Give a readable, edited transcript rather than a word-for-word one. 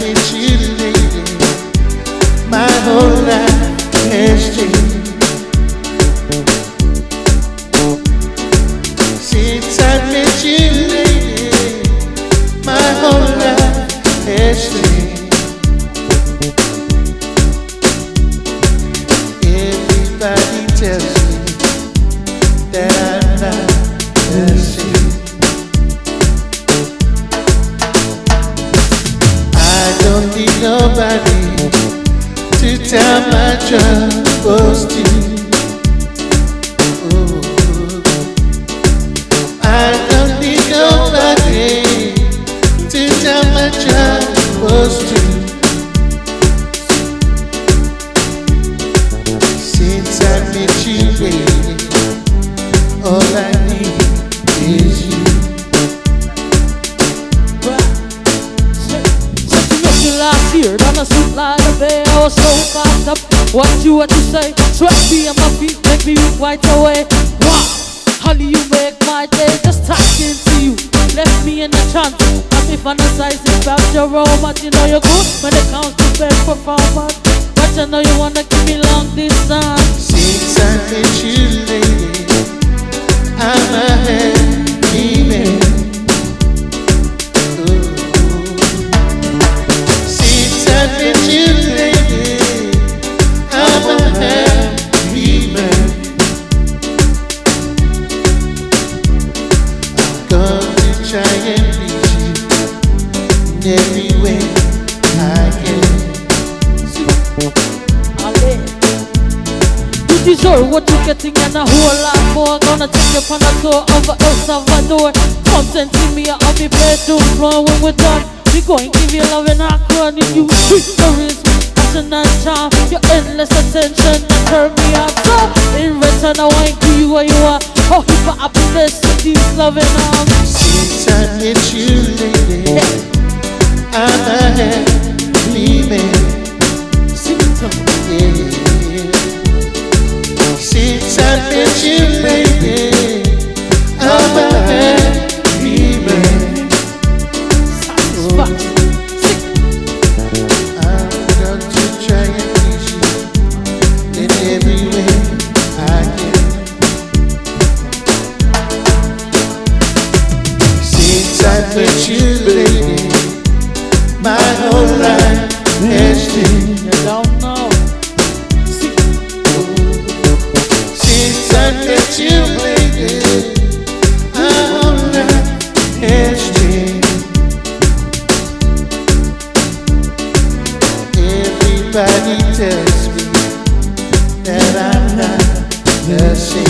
met you, lady, my whole life has changed. Since I met you, lady, my whole life has changed. Everybody tells me that I'm not the same. I don't need nobody to tell my troubles to. I don't need nobody to tell my troubles to. Since I met you, baby, all I need is you. Since you met you last year, on a suit like a bear, I was so caught up. What you had to say, sweat me on my feet, make me weak right away. Wow, honey, you make my day. Just talking to you left me in a trance. I'm me fantasizing about your romance. You know you're good when it comes to best performance, but you know you wanna give me long distance. Since I met you, lady, I'm a happy man. Since I met you, lady, I'm a happy man. I'm gonna try and please you in every way I can. You deserve what you're getting and a whole lot more. Gonna take you on a tour over El Salvador. Come and see me on my bedroom floor. When we're done, we going to give you love and I'll run in you. Charisma, passion and charm, your endless attention and turn me on. So in return, I want to give you what you are. Oh, if I happiness with these loving arms. Since I met you, lady, I'm a happy man. Yeah. Since I met you, lady, I'm a happy man. I'm going to try and please you in every way I can. Since I met you, lady, my whole life has changed. You don't know. Since I met you, lady, my whole life has changed. Everybody tells me that I'm not the same.